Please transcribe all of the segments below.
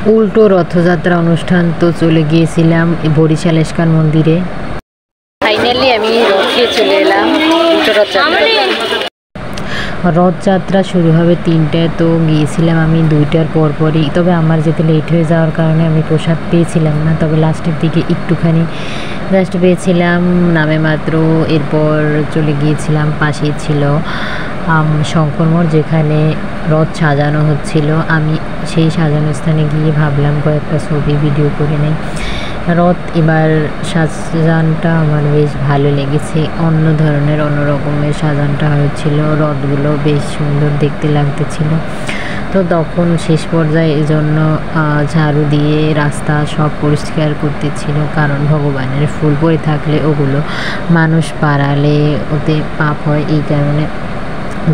উল্টো রথযাত্রা অনুষ্ঠান তো চলে গিয়েছিলাম বরিশাল ইস্কন মন্দিরে। ফাইনালি আমি রথে চলে এলাম। উল্টো রথযাত্রা শুরু হবে 3টায়, তো গিয়েছিলাম আমি 2টার পরপরই। তবে আমার যেতে লেট হয়ে যাওয়ার কারণে আমি প্রসাদ পেয়েছিলাম না, তবে লাস্টের দিকে একটুখানি জাস্ট পেয়েছিলাম নামে মাত্র। এরপর চলে গিয়েছিলাম, পাশেই ছিল শঙ্করমঠ, যেখানে রথ সাজানো হচ্ছিল। আমি সেই সাজানো স্থানে গিয়ে ভাবলাম কয়েকটা ছবি ভিডিও করে নেই। রথ এবার সাজানটা আমার বেশ ভালো লেগেছে, অন্য ধরনের অন্য রকমের সাজানটা হয়েছিল। রথগুলো বেশ সুন্দর দেখতে লাগতেছিল। তো তখন শেষ পর্যায়ে এই জন্য ঝাড়ু দিয়ে রাস্তা সব পরিষ্কার করতেছিল, কারণ ভগবানের ফুল পড়ে থাকলে ওগুলো মানুষ পাড়ালে ওতে পাপ হয়, এই কারণে।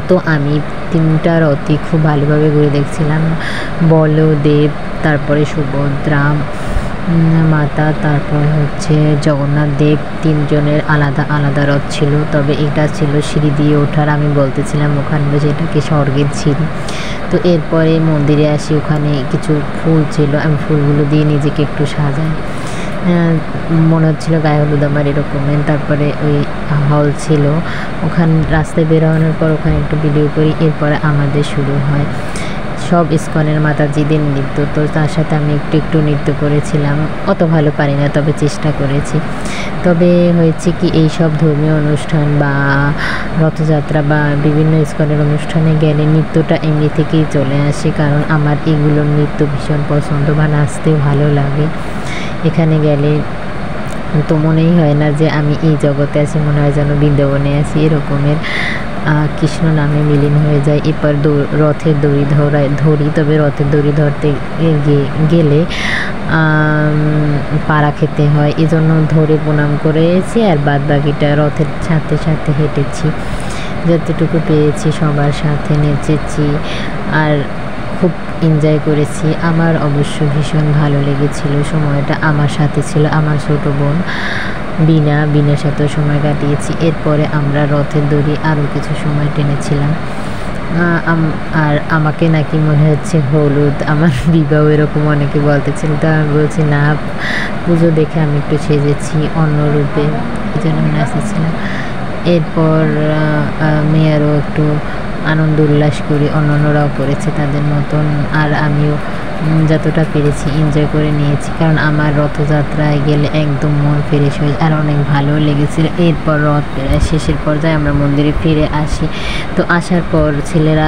তো আমি 3টা রথই খুব ভালোভাবে ঘুরে দেখছিলাম। বলদেব, তারপরে সুভদ্রা মাতা, তারপর হচ্ছে জগন্নাথ দেব, 3জনের আলাদা আলাদা রথ ছিল। তবে এটা ছিল সিঁড়ি দিয়ে ওঠার, আমি বলতেছিলাম ওখানে বসে এটাকে স্বর্গের সিঁড়ি। তো এরপরে মন্দিরে আসি, ওখানে কিছু ফুল ছিল, আমি ফুলগুলো দিয়ে নিজেকে একটু সাজাই, মনে হচ্ছিল গায়ে হলুদ আমার এরকমের। তারপরে ওই হল ছিল, ওখানে রাস্তায় বেরোনোর পর ওখানে একটু ভিডিও করি। এরপরে আমাদের শুরু হয় সব ইস্কনের মাতাজিদের নৃত্য। তো তার সাথে আমি একটু নৃত্য করেছিলাম, অত ভালো পারি না, তবে চেষ্টা করেছি। তবে হয়েছে কি, এই সব ধর্মীয় অনুষ্ঠান বা রথযাত্রা বা বিভিন্ন ইস্কনের অনুষ্ঠানে গেলে নৃত্যটা এমনি থেকেই চলে আসে, কারণ আমার এগুলোর নৃত্য ভীষণ পছন্দ বা নাচতেও ভালো লাগে। এখানে গেলে তো মনেই হয় না যে আমি এই জগতে আছি, মনে হয় যেন বৃন্দাবনে আছি, এরকমের কৃষ্ণ নামে বিলীন হয়ে যায়। এরপর রথের দড়ি ধরি, তবে রথের দড়ি ধরতে গেলে পাড়া খেতে হয়, এজন্য ধরে প্রণাম করেছি, আর বাদ বাকিটা রথের সাথে সাথে হেঁটেছি, যতটুকু পেরেছি সবার সাথে নেচেছি আর খুব এনজয় করেছি। আমার অবশ্য ভীষণ ভালো লেগেছিল সময়টা। আমার সাথে ছিল আমার ছোটো বোন বিনার সাথেও সময় কাটিয়েছি। এরপরে আমরা রথের দড়ি আরও কিছু সময় টেনেছিলাম। আর আমাকে নাকি মনে হচ্ছে হলুদ আমার বিবাহ, এরকম অনেকে বলতেছিল। তো আমি বলছি না, পুজো দেখে আমি একটু সেজেছি অন্য রূপে, এই জন্য আমি নাচেছিলাম। এরপর মেয়েরও একটু আনন্দ উল্লাস করি, অন্যান্যরাও করেছে তাদের মতন, আর আমিও যতটা পেরেছি এনজয় করে নিয়েছি, কারণ আমার রথযাত্রায় গেলে একদম মন ফ্রেশ হয়ে আর অনেক ভালো লেগেছিল। এরপর রথ প্রায় শেষের পর্যায়ে আমরা মন্দিরে ফিরে আসি। তো আসার পর ছেলেরা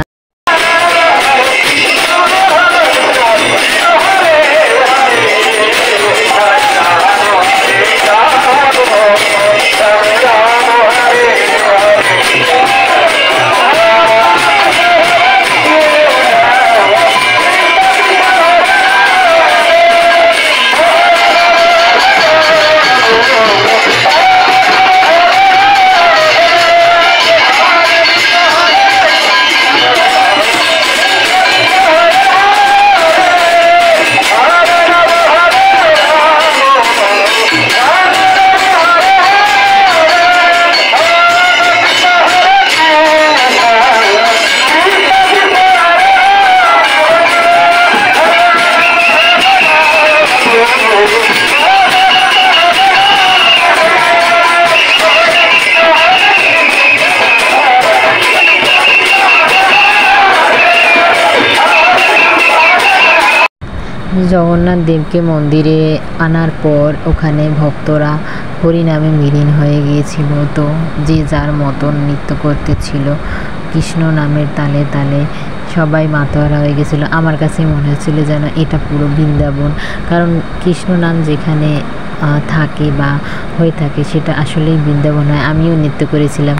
জগন্নাথ দেবকে মন্দিরে আনার পর ওখানে ভক্তরা হরিনামে বিলীন হয়ে গিয়েছিল। তো যে যার মতন নৃত্য করতেছিল, কৃষ্ণ নামের তালে তালে সবাই মাতোয়ারা হয়ে গেছিলো। আমার কাছে মনে হচ্ছিল যেন এটা পুরো বৃন্দাবন, কারণ কৃষ্ণ নাম যেখানে থাকে বা হয়ে থাকে সেটা আসলেই বৃন্দাবন হয়। আমিও নৃত্য করেছিলাম।